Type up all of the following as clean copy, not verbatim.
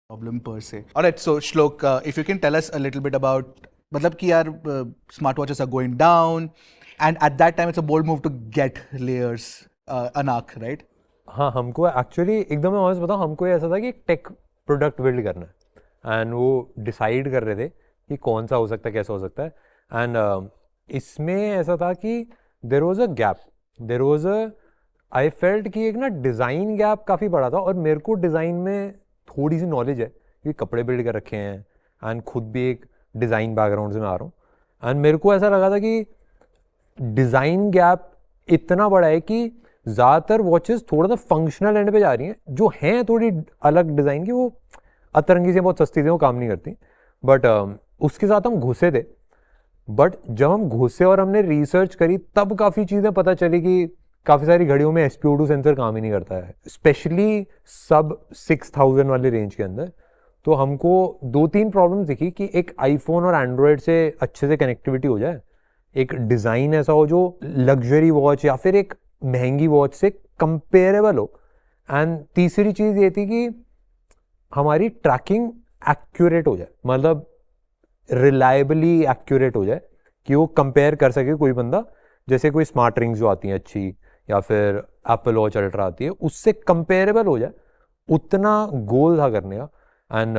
problem per se. All right, so Shlok, if you can tell us a little bit about, मतलब कि यार smartwatches are going down, and at that time it's a bold move to get layers, Anak, right? हाँ, हमको actually एकदम मैं honest बताऊँ, हमको ये ऐसा था कि एक टेक प्रोडक्ट बिल्ड करना है एंड वो डिसाइड कर रहे थे कि कौन सा हो सकता है, कैसा हो सकता है एंड इसमें ऐसा था कि there was a gap, there was a I felt कि एक ना डिज़ाइन गैप काफ़ी बड़ा था और मेरे को डिज़ाइन में थोड़ी सी नॉलेज है क्योंकि कपड़े बिल्ड कर रखे हैं एंड खुद भी एक डिज़ाइन बैकग्राउंड से मैं आ रहा हूँ एंड मेरे को ऐसा लगा था कि डिज़ाइन गैप इतना बड़ा है कि ज़्यादातर वॉचेस थोड़ा सा फंक्शनल एंड पे जा रही हैं, जो हैं थोड़ी अलग डिज़ाइन की, वो अतरंगी से बहुत सस्ती थी, वो काम नहीं करती, बट उसके साथ हम घुसे थे। बट जब हम घुसे और हमने रिसर्च करी तब काफ़ी चीज़ें पता चली कि काफ़ी सारी घड़ियों में SpO2 सेंसर काम ही नहीं करता है, स्पेशली सब 6000 वाले रेंज के अंदर। तो हमको 2-3 प्रॉब्लम्स दिखी कि एक आईफोन और एंड्रॉयड से अच्छे से कनेक्टिविटी हो जाए, एक डिज़ाइन ऐसा हो जो लग्जरी वॉच या फिर एक महंगी वॉच से कंपेरेबल हो, एंड तीसरी चीज़ ये थी कि हमारी ट्रैकिंग एक्यूरेट हो जाए, मतलब रिलायबली एक्यूरेट हो जाए कि वो कंपेयर कर सके कोई बंदा, जैसे कोई स्मार्ट रिंग्स जो आती हैं अच्छी या फिर एप्पल वॉच अल्ट्रा आती है, उससे कंपेरेबल हो जाए, उतना गोल था करने का। एंड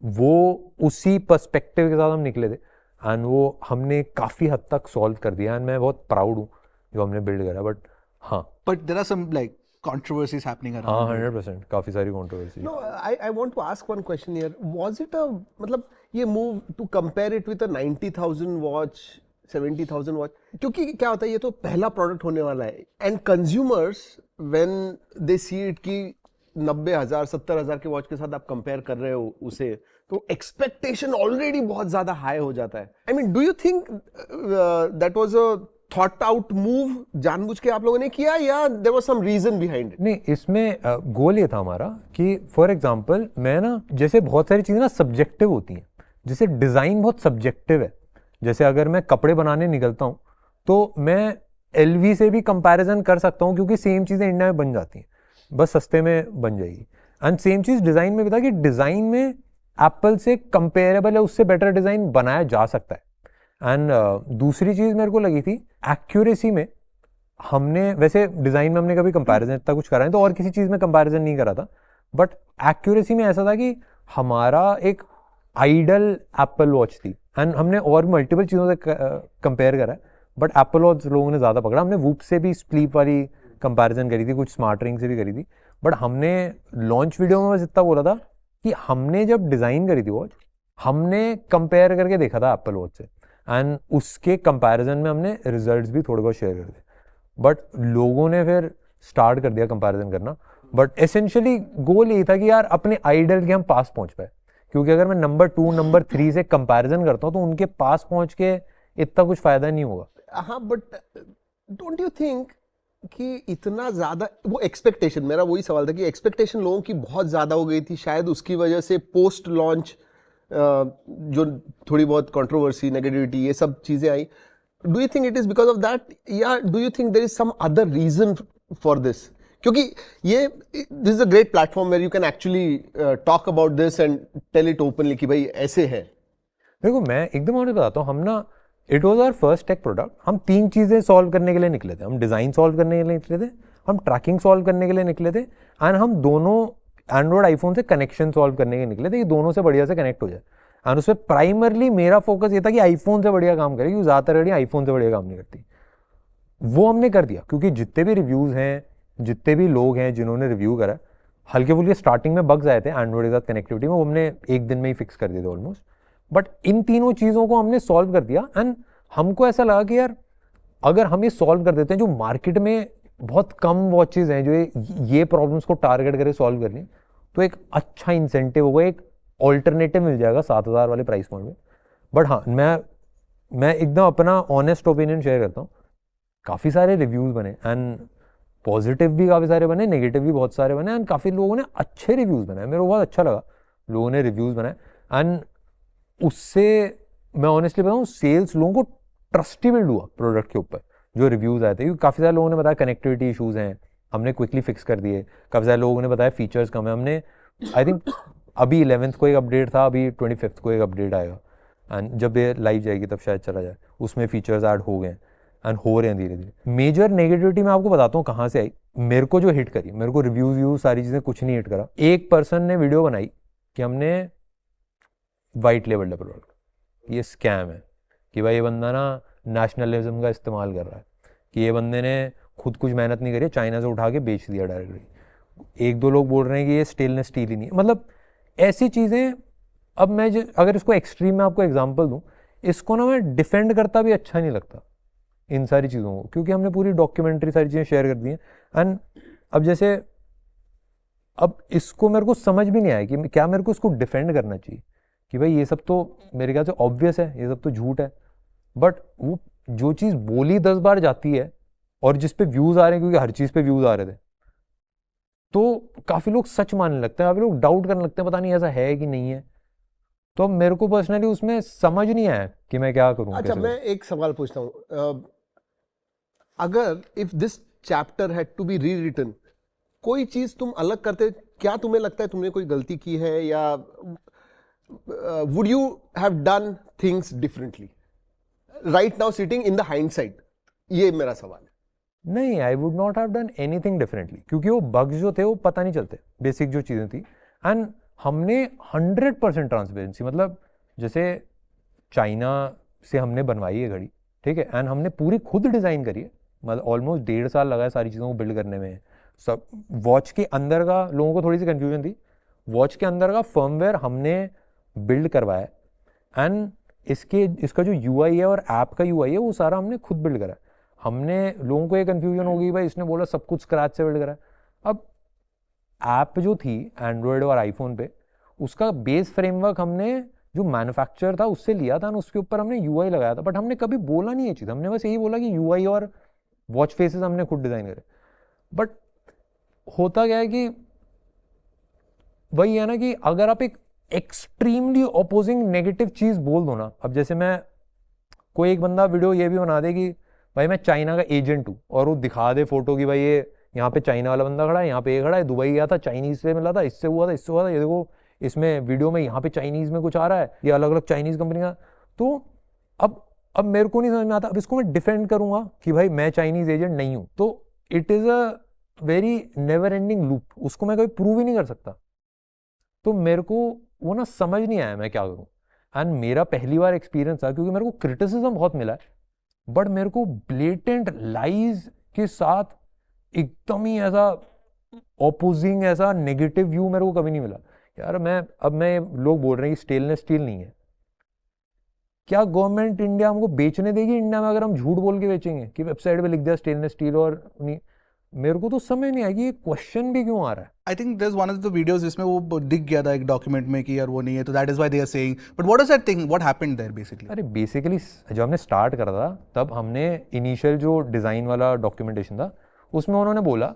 वो उसी पर्सपेक्टिव के साथ हम निकले थे एंड वो हमने काफ़ी हद तक सॉल्व कर दिया एंड मैं बहुत प्राउड हूँ जो हमने बिल्ड करा। बट हाँ, But there are some like controversies happening around. हाँ, it. 100% काफ़ी सारी controversy. No, I want to ask one question here. Was it a मतलब ये move to compare it with a 90,000 watch, 70,000 watch? क्योंकि क्या होता है, ये तो पहला प्रोडक्ट होने वाला है and consumers when they see it कि 90,000 70,000 के वॉच के साथ आप कंपेयर कर रहे हो उसे, तो एक्सपेक्टेशन ऑलरेडी बहुत ज्यादा हाई हो जाता है। I mean, do you think that was a thought out move, जानबूझ के आप लोगों ने किया या there was some reason behind it? नहीं, इसमें गोल ये था हमारा कि फॉर एग्जांपल मैं ना, जैसे बहुत सारी चीज़ें ना सब्जेक्टिव होती हैं, जैसे डिज़ाइन बहुत सब्जेक्टिव है। जैसे अगर मैं कपड़े बनाने निकलता हूँ तो मैं LV से भी कंपैरिजन कर सकता हूँ क्योंकि सेम चीज़ें इंडिया में बन जाती हैं, बस सस्ते में बन जाएगी। एंड सेम चीज़ डिज़ाइन में भी था कि डिज़ाइन में एप्पल से कंपेरेबल है, उससे बेटर डिज़ाइन बनाया जा सकता है। एंड दूसरी चीज़ मेरे को लगी थी एक्यूरेसी में, हमने वैसे डिज़ाइन में हमने कभी कंपैरिजन इतना कुछ करा नहीं, तो और किसी चीज़ में कंपैरिजन नहीं करा था, बट एक्यूरेसी में ऐसा था कि हमारा एक आइडल एप्पल वॉच थी एंड हमने और मल्टीपल चीज़ों से कंपेयर करा है, बट एप्पल वॉच लोगों ने ज़्यादा पकड़ा। हमने वूप से भी स्लीप वाली कंपैरिजन करी थी, कुछ स्मार्ट रिंग से भी करी थी, बट हमने लॉन्च वीडियो में बस इतना बोला था कि हमने जब डिज़ाइन करी थी वॉच, हमने कंपेयर करके देखा था एप्पल वॉच से एंड उसके कंपैरिजन में हमने रिजल्ट्स भी थोड़े बहुत शेयर कर दिए, बट लोगों ने फिर स्टार्ट कर दिया कंपैरिजन करना। बट एसेंशियली गोल यही था कि यार अपने आइडल के हम पास पहुंच पाए, क्योंकि अगर मैं नंबर 2 नंबर 3 से कंपैरिजन करता हूँ तो उनके पास पहुंच के इतना कुछ फायदा नहीं होगा। हाँ, बट डोंट यू थिंक कि इतना ज्यादा वो एक्सपेक्टेशन, मेरा वही सवाल था कि एक्सपेक्टेशन लोगों की बहुत ज्यादा हो गई थी, शायद उसकी वजह से पोस्ट लॉन्च जो थोड़ी बहुत कंट्रोवर्सी, नेगेटिविटी, ये सब चीजें आई। Do you think it is because of that, या do you think there is some other reason for this? क्योंकि ये this is a great platform where you can actually talk about this and tell it openly कि भाई ऐसे है। देखो, मैं एकदम और बताता हूँ, हम ना, it was our first tech product. हम 3 चीज़ें सॉल्व करने के लिए निकले थे। हम डिज़ाइन सॉल्व करने के लिए निकले थे, हम ट्रैकिंग सॉल्व करने के लिए निकले थे, एंड हम दोनों एंड्रॉयड आईफोन से कनेक्शन सॉल्व करने के लिए निकले थे कि दोनों से बढ़िया से कनेक्ट हो जाए। एंड उसमें प्राइमरली मेरा फोकस ये था कि आईफोन से बढ़िया काम करे, क्योंकि ज़्यादातर घड़ी आईफोन से बढ़िया काम नहीं करती। वो हमने कर दिया, क्योंकि जितने भी रिव्यूज़ हैं, जितने भी लोग हैं जिन्होंने रिव्यू करा, हल्के फुल्के स्टार्टिंग में बग्स आए थे एंड्रॉयड के साथ कनेक्टिविटी में, वो हमने एक दिन में ही फिक्स कर दिए थे ऑलमोस्ट। बट इन तीनों चीज़ों को हमने सॉल्व कर दिया एंड हमको ऐसा लगा कि यार अगर हम ये सॉल्व कर देते हैं, जो मार्केट में बहुत कम वॉचेज़ हैं जो ये प्रॉब्लम्स को टारगेट करके सॉल्व कर लें, तो एक अच्छा इंसेंटिव होगा, एक ऑल्टरनेटिव मिल जाएगा 7,000 वाले प्राइस पॉइंट में। बट हाँ, मैं एकदम अपना ऑनेस्ट ओपिनियन शेयर करता हूँ। काफ़ी सारे रिव्यूज़ बने एंड पॉजिटिव भी काफ़ी सारे बने, नेगेटिव भी बहुत सारे बने, एंड काफ़ी लोगों ने अच्छे रिव्यूज़ बनाए। मेरे को बहुत अच्छा लगा लोगों ने रिव्यूज़ बनाए, एंड उससे मैं ऑनेस्टली बताऊँ, सेल्स लोगों को ट्रस्ट ही बिल्ड हुआ प्रोडक्ट के ऊपर जो रिव्यूज़ आए थे। क्योंकि काफ़ी सारे लोगों ने बताया कनेक्टिविटी इशूज़ हैं, हमने क्विकली फिक्स कर दिए। काफ़ी सारे लोगों ने बताया फीचर्स कम है, हमने आई थिंक अभी 11th को एक अपडेट था, अभी 25th को एक अपडेट आएगा, एंड जब ये लाइव जाएगी तब शायद चला जाए, उसमें फीचर्स ऐड हो गए एंड हो रहे हैं धीरे धीरे। मेजर नेगेटिविटी मैं आपको बताता हूँ कहाँ से आई। मेरे को जो हिट करी, मेरे को रिव्यू सारी चीज़ें कुछ नहीं हिट करा। एक पर्सन ने वीडियो बनाई कि हमने वाइट लेवल डेवलपर, ये स्कैम है कि भाई ये बंदा ना नेशनलिज्म का इस्तेमाल कर रहा है, कि ये बंदे ने खुद कुछ मेहनत नहीं करी, चाइना से उठा के बेच दिया डायरेक्टली। एक दो लोग बोल रहे हैं कि ये स्टेनलेस स्टील ही नहीं है, मतलब ऐसी चीज़ें। अब मैं अगर इसको एक्सट्रीम में आपको एग्जांपल दूं, इसको ना मैं डिफेंड करता भी अच्छा नहीं लगता इन सारी चीज़ों को, क्योंकि हमने पूरी डॉक्यूमेंट्री सारी चीज़ें शेयर कर दी हैं। एंड अब जैसे अब इसको मेरे को समझ भी नहीं आया कि क्या मेरे को इसको डिफेंड करना चाहिए, कि भाई ये सब तो मेरे ख्याल से ऑब्वियस है, ये सब तो झूठ है। बट वो जो चीज़ बोली 10 बार जाती है और जिस पे व्यूज़ आ रहे हैं, क्योंकि हर चीज़ पे व्यूज़ आ रहे थे, तो काफ़ी लोग सच मानने लगते हैं, काफ़ी लोग डाउट करने लगते हैं, पता नहीं ऐसा है कि नहीं है। तो अब मेरे को पर्सनली उसमें समझ नहीं आया कि मैं क्या करूं। अच्छा, मैं एक सवाल पूछता हूँ, अगर if this chapter had to be rewritten, कोई चीज तुम अलग करते, क्या तुम्हें लगता है तुमने कोई गलती की है, या would you have done things differently right now sitting in the hindsight? ये मेरा सवाल है। नहीं, I would not have done anything differently, क्योंकि वो बग्स जो थे वो पता नहीं चलते, बेसिक जो चीज़ें थी। एंड हमने 100% ट्रांसपेरेंसी, मतलब जैसे चाइना से हमने बनवाई है घड़ी, ठीक है, एंड हमने पूरी खुद डिज़ाइन करी है, मतलब ऑलमोस्ट 1.5 साल लगा है सारी चीज़ों को बिल्ड करने में। सब वॉच के अंदर का, लोगों को थोड़ी सी कन्फ्यूजन थी, वॉच के अंदर का फर्मवेयर हमने बिल्ड करवाया, एंड इसका जो UI है और ऐप का UI है वो सारा हमने खुद बिल्ड करा है। हमने, लोगों को ये कन्फ्यूजन होगी भाई इसने बोला सब कुछ स्क्रैच से बिल्ड करा है। अब ऐप जो थी एंड्रॉयड और आईफोन पे, उसका बेस फ्रेमवर्क हमने जो मैन्युफैक्चर था उससे लिया था, उसके ऊपर हमने UI लगाया था। बट हमने कभी बोला नहीं ये चीज़, हमने बस यही बोला कि UI और वॉच फेसेस हमने खुद डिज़ाइन करे। बट होता क्या है कि वही है ना कि अगर आप एक एक्सट्रीमली अपोजिंग नेगेटिव चीज़ बोल दो ना, अब जैसे मैं, कोई एक बंदा वीडियो ये भी बना दे कि भाई मैं चाइना का एजेंट हूँ, और वो दिखा दे फोटो कि भाई ये यहाँ पे चाइना वाला बंदा खड़ा है, यहाँ पे ये खड़ा है, दुबई गया था, चाइनीज से मिला था, इससे हुआ था, इससे हुआ था, ये देखो इसमें वीडियो में यहाँ पे चाइनीज में कुछ आ रहा है, ये अलग अलग चाइनीज कंपनी का। तो अब मेरे को नहीं समझ में आता, अब इसको मैं डिफेंड करूंगा कि भाई मैं चाइनीज एजेंट नहीं हूँ, तो it is a very never ending loop, उसको मैं कभी प्रूव ही नहीं कर सकता। तो मेरे को वो ना समझ नहीं आया मैं क्या करूँ। एंड मेरा पहली बार एक्सपीरियंस था, क्योंकि मेरे को क्रिटिसिज्म बहुत मिला है, बट मेरे को ब्लेटेंट लाइज के साथ एकदम ही ऐसा ऑपोजिंग, ऐसा नेगेटिव व्यू मेरे को कभी नहीं मिला। यार मैं लोग बोल रहे हैं कि स्टेनलेस स्टील नहीं है, क्या गवर्नमेंट इंडिया हमको बेचने देगी इंडिया में अगर हम झूठ बोल के बेचेंगे कि वेबसाइट पे लिख दिया स्टेनलेस स्टील और नहीं? मेरे को तो समझ नहीं आएगी ये क्वेश्चन भी क्यों आ रहा है। I think there is one of the videos जिसमें वो दिख गया था एक डॉक्यूमेंट में कि यार वो नहीं है, तो that is why they are saying, but what is that thing, what happened there basically? अरे बेसिकली जब हमने स्टार्ट करा था तब हमने इनिशियल जो डिज़ाइन वाला डॉक्यूमेंटेशन था उसमें उन्होंने बोला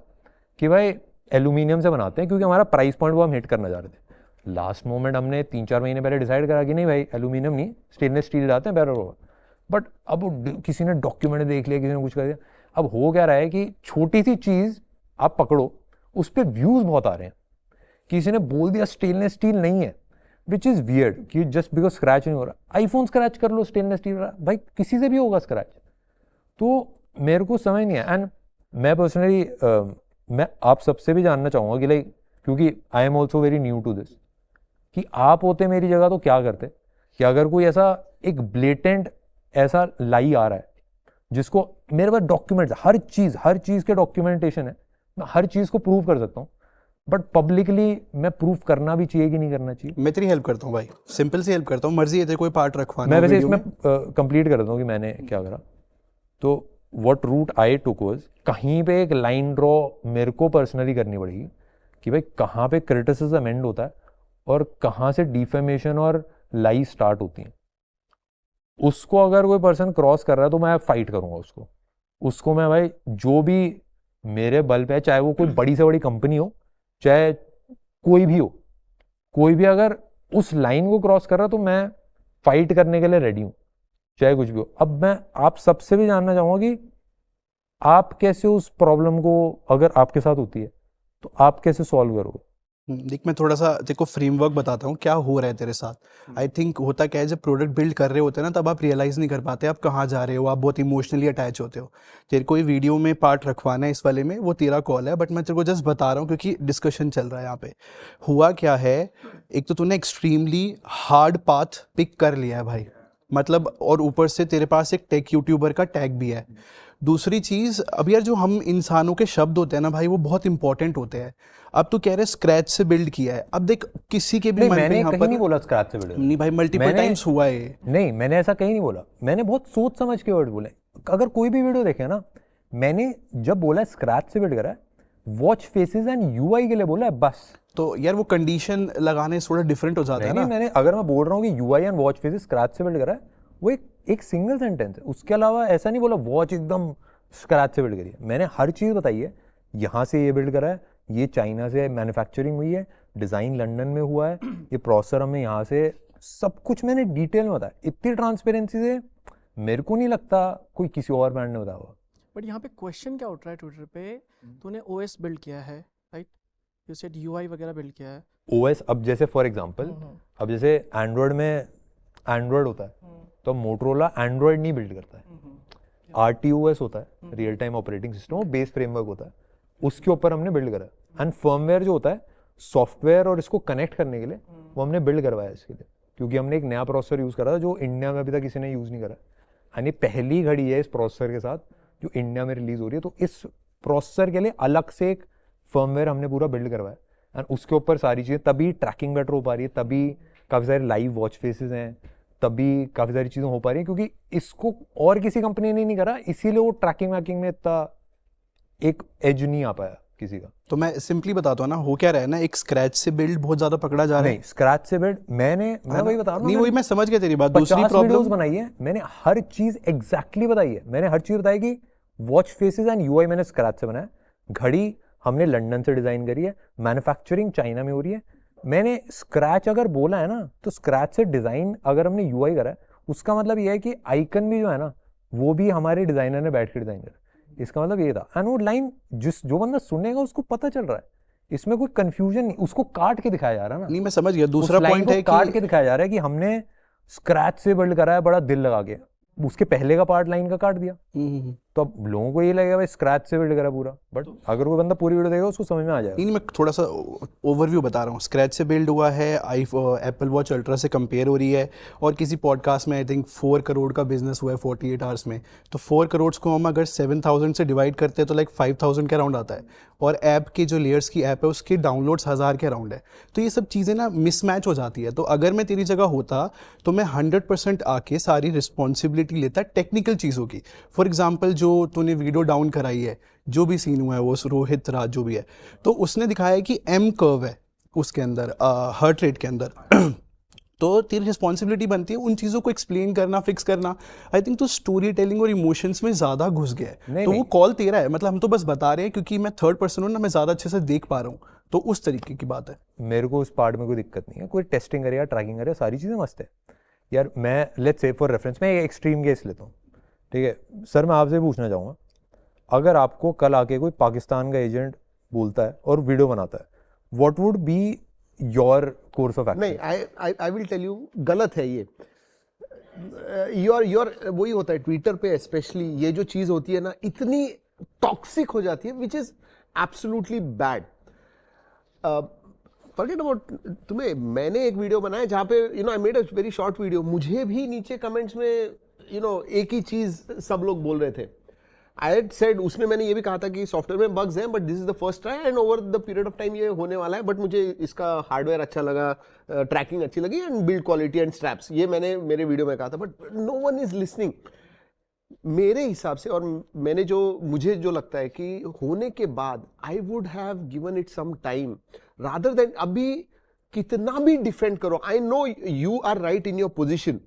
कि भाई एल्यूमिनियम से बनाते हैं, क्योंकि हमारा प्राइस पॉइंट वो हम हिट करना चाह रहे थे। लास्ट मोमेंट हमने 3-4 महीने पहले डिसाइड करा कि नहीं भाई एल्यूमिनियम नहीं, स्टेनलेस स्टील लाते हैं, बेटर होगा। बट अब किसी ने डॉक्यूमेंट देख लिया, किसी ने कुछ कर दिया। अब हो क्या रहा है कि छोटी सी चीज़ आप पकड़ो, उस पर व्यूज़ बहुत आ रहे हैं। किसी ने बोल दिया स्टेनलेस स्टील नहीं है, विच इज़ वियर्ड कि जस्ट बिकॉज स्क्रैच नहीं हो रहा। आईफोन स्क्रैच कर लो स्टेनलेस स्टील रहा, भाई किसी से भी होगा स्क्रैच। तो मेरे को समझ नहीं है। एंड मैं पर्सनली मैं आप सबसे भी जानना चाहूँगा कि लाइक, क्योंकि I am also very new to this, कि आप होते मेरी जगह तो क्या करते कि अगर कोई ऐसा एक ब्लेटेंट ऐसा लाई आ रहा है जिसको मेरे पास डॉक्यूमेंट्स, हर चीज़ के डॉक्यूमेंटेशन है, मैं हर चीज़ को प्रूव कर सकता हूँ, बट पब्लिकली मैं प्रूफ करना भी चाहिए कि नहीं करना चाहिए? मैं तेरी हेल्प करता हूँ भाई, सिंपल सी हेल्प करता हूँ, मर्जी है तेरे कोई पार्ट रखवाना मैं वैसे वीडियो इसमें कंप्लीट कर देता हूँ कि मैंने क्या करा। तो what route I took was, कहीं पे एक लाइन ड्रॉ मेरे को पर्सनली करनी पड़ेगी कि भाई कहाँ पे क्रिटिसिज्म एंड होता है और कहाँ से डिफेमेशन और लाई स्टार्ट होती हैं। उसको अगर कोई पर्सन क्रॉस कर रहा है तो मैं फाइट करूँगा उसको मैं भाई जो भी मेरे बल पे है, चाहे वो कोई बड़ी से बड़ी कंपनी हो, चाहे कोई भी हो, कोई भी अगर उस लाइन को क्रॉस कर रहा है तो मैं फाइट करने के लिए रेडी हूँ, चाहे कुछ भी हो। अब मैं आप सबसे भी जानना चाहूँगा कि आप कैसे उस प्रॉब्लम को, अगर आपके साथ होती है तो आप कैसे सॉल्व करोगे? देख मैं थोड़ा सा देखो फ्रेमवर्क बताता हूँ क्या हो रहा है तेरे साथ। आई थिंक होता क्या है, जब प्रोडक्ट बिल्ड कर रहे होते हैं ना तब आप रियलाइज़ नहीं कर पाते आप कहाँ जा रहे हो, आप बहुत इमोशनली अटैच होते हो। तेरे को वीडियो में पार्ट रखवाना है इस वाले में, वो तेरा कॉल है, बट मैं तेरे को जस्ट बता रहा हूँ क्योंकि डिस्कशन चल रहा है यहाँ पे। हुआ क्या है, एक तो तूने एक्सट्रीमली हार्ड पाथ पिक कर लिया है भाई, मतलब, और ऊपर से तेरे पास एक टेक यूट्यूबर का टैग भी है। दूसरी चीज, अब यार जो हम इंसानों के शब्द होते हैं ना भाई, वो बहुत इंपॉर्टेंट होते हैं। अब तू कह रहे स्क्रैच से बिल्ड किया है, अब देख किसी के भी नहीं, मन पे मैंने यहाँ कहीं पर नहीं बोला स्क्रैच से बिल्ड। नहीं भाई, मल्टीपल मैंने- टाइम्स हुआ है ये। नहीं, मैंने ऐसा कहीं नहीं बोला, मैंने बहुत सोच समझ के वर्ड बोले। अगर कोई भी वीडियो देखे ना, मैंने जब बोला स्क्रैच से बिल्ड करा है, वॉच फेसेस एंड यूआई के लिए बोला है बस। तो यार वो कंडीशन लगाने से थोड़ा डिफरेंट हो जाता है नहीं, ना। मैंने अगर मैं बोल रहा हूँ कि UI and watch faces scratch से बिल्ड करा है, वो एक सिंगल सेंटेंस है, उसके अलावा ऐसा नहीं बोला वॉच एकदम स्क्रैच से बिल्ड करी है। मैंने हर चीज़ बताई है, यहाँ से ये बिल्ड करा है, ये चाइना से मैन्युफैक्चरिंग हुई है, डिज़ाइन लंदन में हुआ है, ये प्रोसेसर हमें यहाँ से, सब कुछ मैंने डिटेल में बताया। इतनी ट्रांसपेरेंसी से मेरे को नहीं लगता कोई किसी और ब्रांड ने बताया होगा। बट यहाँ पे क्वेश्चन क्या उठ रहा है ट्विटर पे, तूने ओएस बिल्ड किया है, राइट, यू सेड यूआई वगैरह बिल्ड किया है। ओएस, अब जैसे फॉर एग्जांपल, अब जैसे एंड्रॉयड में एंड्रॉयड होता है, तो मोटरोला एंड्रॉयड नहीं बिल्ड करता है, RTOS होता है, रियल टाइम ऑपरेटिंग सिस्टम, वो बेस फ्रेमवर्क होता है, उसके ऊपर हमने बिल्ड करा है। एंड फर्मवेयर जो होता है, सॉफ्टवेयर और इसको कनेक्ट करने के लिए, वो हमने बिल्ड करवाया इसके लिए, क्योंकि हमने एक नया प्रोसेसर यूज़ करा था जो इंडिया में अभी तक किसी ने यूज़ नहीं करा। एंड ये पहली घड़ी है इस प्रोसेसर के साथ जो इंडिया में रिलीज हो रही है, तो इस प्रोसेसर के लिए अलग से एक फर्मवेयर हमने पूरा बिल्ड करवाया। एंड उसके ऊपर सारी चीज़ें, तभी ट्रैकिंग बेटर हो पा रही है, तभी काफ़ी सारे लाइव वॉच फेसेस हैं, तभी काफ़ी सारी चीज़ें हो पा रही हैं, क्योंकि इसको और किसी कंपनी ने नहीं करा, इसीलिए वो ट्रैकिंग वैकिंग में इतना एक एज नहीं आ पाया किसी का। तो मैं सिंपली बताता हूँ ना, हो क्या रहा है ना, एक स्क्रैच से बिल्ड बहुत ज्यादा पकड़ा जा रहा है। नहीं, स्क्रैच से बिल्ड मैं वही बता रहा हूँ, नहीं वही मैं समझ गया तेरी बात। दूसरी 50 प्रॉब्लम वीडियोस बनाई है मैंने, हर चीज एग्जैक्टली बताई है। मैंने हर चीज बताई कि वॉच फेसेस एंड यूआई मैंने स्क्रैच से बनाया, घड़ी हमने लंदन से डिजाइन करी है, मैन्युफैक्चरिंग चाइना में हो रही है। मैंने स्क्रैच अगर बोला है ना, तो स्क्रैच से डिजाइन अगर हमने यूआई करा है, उसका मतलब ये है कि आइकन भी जो है ना, वो भी हमारे डिजाइनर ने बैठ के डिजाइन करा। इसका मतलब ये था। एंड वो लाइन जो बंदा सुनेगा उसको पता चल रहा है, इसमें कोई कंफ्यूजन नहीं, उसको काट के दिखाया जा रहा है ना। नहीं मैं समझ गया। दूसरा पॉइंट है काट कि के दिखाया जा रहा है कि हमने स्क्रैच से बिल्ड करा है बड़ा दिल लगा के, उसके पहले का पार्ट लाइन का काट दिया। तो अब लोगों को ये लगेगा भाई स्क्रैच से बिल्ड करा पूरा, बट अगर कोई बंदा पूरी वीडियो देखेगा उसको समझ में आ जाएगा। नहीं मैं थोड़ा सा ओवरव्यू बता रहा हूँ। स्क्रैच से बिल्ड हुआ है, एप्पल वॉच अल्ट्रा से कंपेयर हो रही है, और किसी पॉडकास्ट में आई थिंक 4 करोड़ का बिजनेस हुआ है 48 आवर्स में। तो 4 करोड़ को हम अगर 7,000 से डिवाइड करते हैं तो लाइक 5,000 के अराउंड आता है, और ऐप की जो लेयर्स की ऐप है उसकी डाउनलोड्स 1,000 के अराउंड है। तो ये सब चीज़ें ना मिसमैच हो जाती है। तो अगर मैं तेरी जगह होता तो मैं 100% आके सारी रिस्पॉन्सिबिलिटी लेता टेक्निकल चीज़ों की। फॉर एग्जाम्पल जो तूने वीडियो डाउन कराई है, जो भी सीन हुआ है, वो रोहित राज जो भी है, तो उसने दिखाया है कि एम कर्व है उसके अंदर, हार्ट रेट के अंदर। तो तेरी रिस्पॉन्सिबिलिटी बनती है उन चीज़ों को एक्सप्लेन करना, फिक्स करना। आई थिंक तो स्टोरी टेलिंग और इमोशंस में ज़्यादा घुस गया है। तो वो कॉल तेरा है, मतलब हम तो बस बता रहे हैं क्योंकि मैं थर्ड पर्सन हूँ ना, मैं ज़्यादा अच्छे से देख पा रहा हूँ, तो उस तरीके की बात है। मेरे को उस पार्ट में कोई दिक्कत नहीं है, कोई टेस्टिंग करेगा, ट्रैकिंग करेगा, सारी चीज़ें मस्त है यार। मैं लेट्स से फॉर रेफरेंस मैं एक एक्सट्रीम केस लेता हूँ, ठीक है सर, मैं आपसे पूछना चाहूँगा, अगर आपको कल आके कोई पाकिस्तान का एजेंट बोलता है और वीडियो बनाता है, what would be your course of action? नहीं, आई विल टेल यू, गलत है ये। योर वही होता है ट्विटर पे स्पेशली, ये जो चीज होती है ना इतनी टॉक्सिक हो जाती है, which is absolutely bad. Forget about तुम्हें, मैंने एक वीडियो बनाया जहाँ पे I made a very short video, मुझे भी नीचे कमेंट्स में एक ही चीज सब लोग बोल रहे थे। आई हैड सेड, उसमें मैंने ये भी कहा था कि सॉफ्टवेयर में बग्स हैं, but this is the first try and over the period of time ये होने वाला है, बट मुझे इसका हार्डवेयर अच्छा लगा, ट्रैकिंग अच्छी लगी and build quality and straps, ये मैंने मेरे वीडियो में कहा था, but no one is listening मेरे हिसाब से। और मुझे जो लगता है कि होने के बाद I would have given it some time rather than अभी कितना भी डिफेंड करो। I know you are right in your position,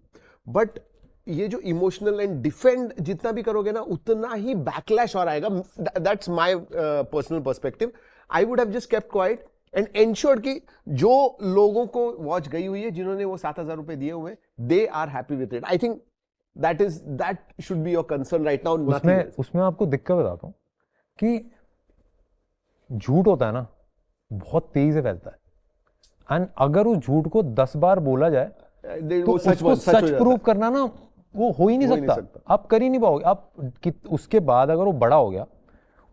but ये जो इमोशनल एंड डिफेंड जितना भी करोगे ना, उतना ही बैकलैश और आएगा। That's my personal perspective. I would have just kept quiet and ensured कि जो लोगों को वॉच गई हुई है, जिन्होंने वो 7,000 रुपए दिए हुए, they are happy with it. I think that should be your concern right now, nothing else. उसमें आपको दिक्कत बताता हूँ कि झूठ होता है ना, बहुत तेजी से फैलता है। एंड अगर उस झूठ को 10 बार बोला जाए तो वो उसको सच प्रूव करना ना वो हो ही नहीं हो ही नहीं सकता, सकता। आप कर ही नहीं पाओगे। आप उसके बाद अगर वो बड़ा हो गया,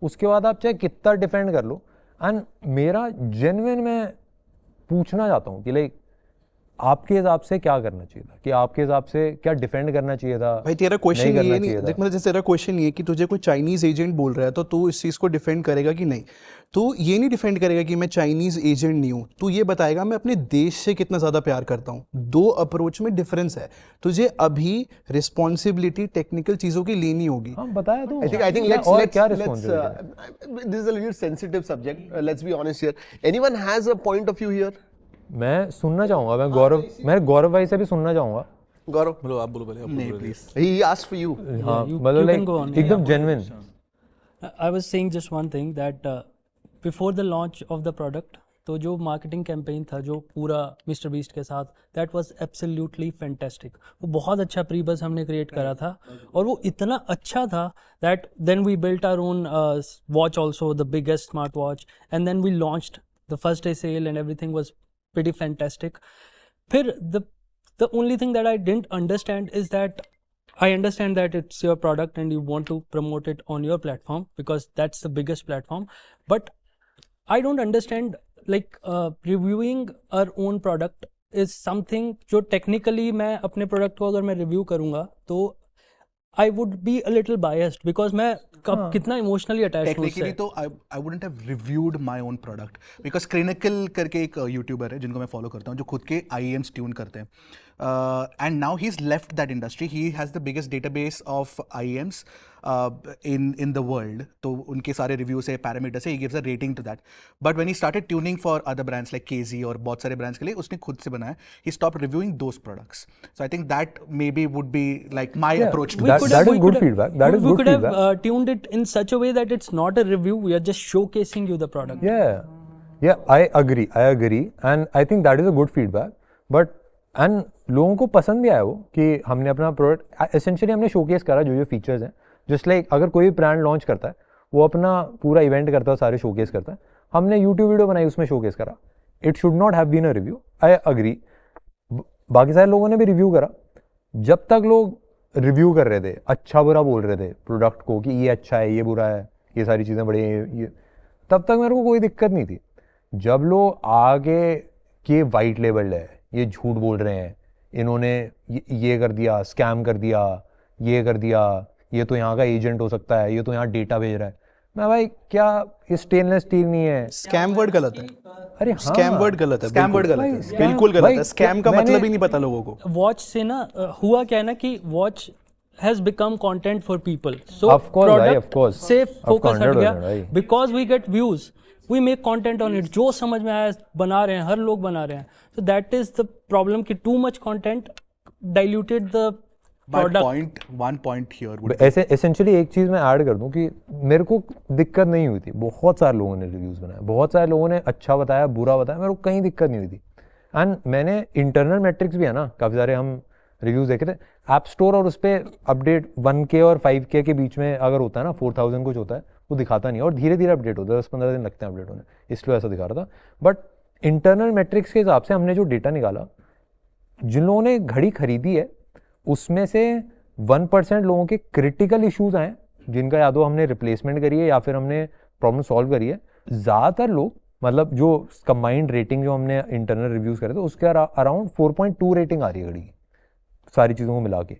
उसके बाद आप चाहे कितना डिफेंड कर लो। एंड मेरा जेन्युइन मैं पूछना चाहता हूँ कि लाइक आपके हिसाब से क्या करना चाहिए था, कि आपके हिसाब से क्या डिफेंड करना चाहिए था, भाई तेरा क्वेश्चन नहीं ये करना नहीं, चाहिए देख था? मतलब जैसे तेरा क्वेश्चन ये कि तुझे कोई चाइनीज एजेंट बोल रहा है तो तू इस चीज़ को डिफेंड करेगा कि नहीं? तू ये नहीं डिफेंड करेगा कि मैं चाइनीज एजेंट नहीं हूँ, तू ये बताएगा मैं अपने देश से कितना ज़्यादा प्यार करता हूँ। दो अप्रोच में डिफरेंस है। तुझे अभी रिस्पॉन्सिबिलिटी टेक्निकल चीज़ों की लेनी होगी। हाँ बताया तो I think और क्या let's responsibility? this is a little sensitive subject. Let's be honest here. Anyone has a point of view here? मैं सुनना चाहूंगा, मैं गौरव भाई से भी सुनना चाहूंगा। Gaurav, बोलो, आप बोलो पहले, आप बोलो पहले। he asked for you. हाँ you मतलब can go on. लाइक एकदम genuine. I was saying just one thing that before the launch of the product, तो जो मार्केटिंग कैंपेन था जो पूरा मिस्टर बीस्ट के साथ, दैट वाज एब्सोल्युटली फैंटास्टिक। वो बहुत अच्छा प्री बज़ हमने क्रिएट करा था और वो इतना अच्छा था that then we built our own watch also, the biggest smart watch, and then we launched the first day sale and everything was pretty fantastic. फिर the only thing that I didn't understand is that I understand that it's your product and you want to promote it on your platform because that's the biggest platform, but I don't understand like reviewing our own product is something जो technically मैं अपने product को अगर मैं review करूँगा तो I would be a little biased because मैं कब कितना emotionally attached हूँ उससे। टेक्निकली तो I wouldn't have reviewed my own product because Clinical करके एक यूट्यूबर है जिनको मैं फॉलो करता हूँ जो खुद के IEMs ट्यून करते हैं, and now he's left that industry. He has the biggest database of IEMs in the world. तो उनके सारे reviews है, parameters है, he gives a rating to that. But when he started tuning for other brands like KZ और बहुत सारे brands के लिए उसने खुद से बनाया, he stopped reviewing those products. So I think that maybe would be like my approach to that this. is good feedback. That is we good could feedback. have tuned it in such a way that it's not a review, we are just showcasing you the product. Yeah, I agree, and I think that is a good feedback. But and लोगों को पसंद भी आया वो कि हमने अपना product essentially हमने शोकेस करा जो फीचर्स हैं। जस्ट लाइक अगर कोई भी ब्रांड लॉन्च करता है वो अपना पूरा इवेंट करता है, सारे शोकेस करता है। हमने यूट्यूब वीडियो बनाई, उसमें शोकेस करा। It should not have been a review, I agree. बाकी सारे लोगों ने भी रिव्यू करा। जब तक लोग रिव्यू कर रहे थे, अच्छा बुरा बोल रहे थे प्रोडक्ट को कि ये अच्छा है, ये बुरा है, ये सारी चीज़ें बड़ी हैं, ये, तब तक मेरे को कोई दिक्कत नहीं थी। जब लोग आगे कि वाइट लेबल्ड है, ये झूठ बोल रहे हैं, इन्होंने ये कर दिया, स्कैम कर दिया, ये कर दिया, ये तो यहाँ का एजेंट हो सकता है, ये तो यहाँ डेटा भेज रहा है, मैं भाई क्या ये स्टेनलेस स्टील नहीं है? स्कैम वर्ड गलत है। अरे स्कैम वर्ड गलत है, Scam word बिल्कुल। गलत है। बिल्कुल गलत है। स्कैम का मतलब ही नहीं पता लोगों को। वॉच से ना हुआ क्या है ना कि watch has become content for people, so Of course, भाई, of course. से Of focus हट 100% गया भाई। because we get views, we make content on it, जो समझ में आया बना रहे हैं, हर लोग बना रहे हैं। So that is the problem कि too much content diluted the My product. one point here would be, ऐसे एसेंशियली एक चीज़ मैं ऐड कर दूं कि मेरे को दिक्कत नहीं हुई थी। बहुत सारे लोगों ने रिव्यूज़ बनाए, बहुत सारे लोगों ने अच्छा बताया, बुरा बताया, मेरे को कहीं दिक्कत नहीं हुई थी। एंड मैंने इंटरनल मैट्रिक्स भी है ना, काफ़ी सारे हम रिव्यूज़ देखे थे ऐप स्टोर, और उस पर अपडेट 1K और 5K के बीच में अगर होता है ना, 4000 कुछ होता है, वो दिखाता नहीं, और धीरे धीरे अपडेट होता है, 10-15 दिन लगते हैं अपडेट होने, इसलिए ऐसा दिखा रहा था। बट इंटरनल मैट्रिक्स के हिसाब से हमने जो डेटा निकाला, जिन लोगों ने घड़ी खरीदी है उसमें से 1% लोगों के क्रिटिकल इश्यूज आए, जिनका या तो हमने रिप्लेसमेंट करी है या फिर हमने प्रॉब्लम सॉल्व करी है। ज़्यादातर लोग, मतलब जो कंबाइंड रेटिंग जो हमने इंटरनल रिव्यूज़ करे थे उसके अराउंड 4.2 रेटिंग आ रही है घड़ी की, सारी चीज़ों को मिला के,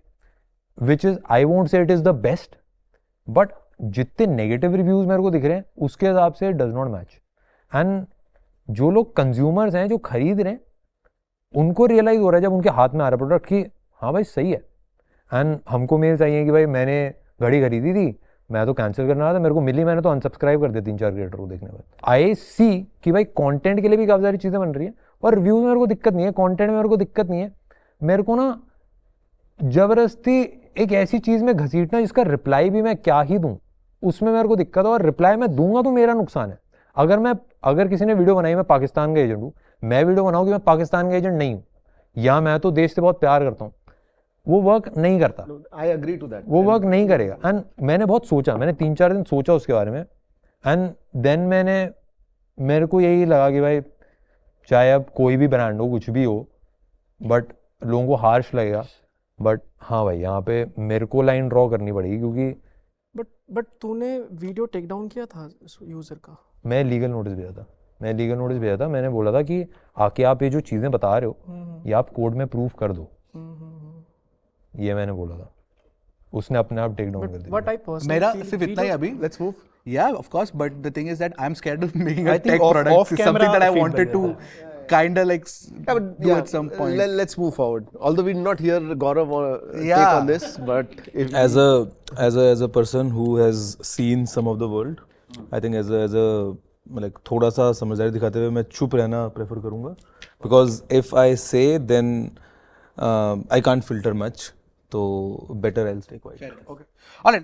which is, I won't say it is the best, but जितने नेगेटिव रिव्यूज़ मेरे को दिख रहे हैं उसके हिसाब से डज नॉट मैच। एंड जो लोग कंज्यूमर्स हैं, जो खरीद रहे हैं, उनको रियलाइज़ हो रहा है जब उनके हाथ में आ रहा है प्रोडक्ट कि हाँ भाई सही है। एंड हमको मेल चाहिए कि भाई मैंने घड़ी खरीदी थी, मैं तो कैंसिल करना रहा था, मेरे को मिली, मैंने तो अनसब्सक्राइब कर दिया 3-4 क्रिएटर को देखने बाद। आई सी कि भाई कंटेंट के लिए भी काफ़ी सारी चीज़ें बन रही है, और रिव्यूज़ में मेरे को दिक्कत नहीं है, कंटेंट में मेरे को दिक्कत नहीं है। मेरे को ना ज़बरदस्ती एक ऐसी चीज़ में घसीटना जिसका रिप्लाई भी मैं क्या ही दूँ, उसमें मेरे को दिक्कत है। और रिप्लाई मैं दूंगा तो मेरा नुकसान है। अगर किसी ने वीडियो बनाई, मैं पाकिस्तान का एजेंट हूँ, मैं वीडियो बनाऊँ कि मैं पाकिस्तान का एजेंट नहीं हूँ, या मैं तो देश से बहुत प्यार करता हूँ, वो वर्क नहीं करता। I agree to that. वो वर्क नहीं करेगा। एंड मैंने बहुत सोचा, मैंने 3-4 दिन सोचा उसके बारे में, एंड देन मेरे को यही लगा कि भाई चाहे अब कोई भी ब्रांड हो, कुछ भी हो, बट लोगों को हार्श लगेगा, बट हाँ भाई यहाँ पे मेरे को लाइन ड्रॉ करनी पड़ेगी, क्योंकि बट तूने वीडियो टेक डाउन किया था यूजर का? मैं लीगल नोटिस भेजा था, मैंने बोला था कि आके आप ये जो चीज़ें बता रहे हो ये आप कोड में प्रूफ कर दो, ये मैंने बोला था, उसने अपने आप टेक डाउन कर दिया। What I personally मेरा feel, सिर्फ इतना ही अभी. Let's move. Yeah, of course, but the thing is that I'm scared of making a I think tech off product. It's camera something that I feedback wanted to देता kind of like Yeah, but do at some point. Let's move forward. Although we did not hear Gaurav take Yeah. on this, but if as a person who has seen some of the world, I think as a like थोड़ा सा समझदारी दिखाते हुए मैं चुप रहना prefer करूँगा, because if I say then I can't filter much, तो better I'll stay quiet. Okay. All right.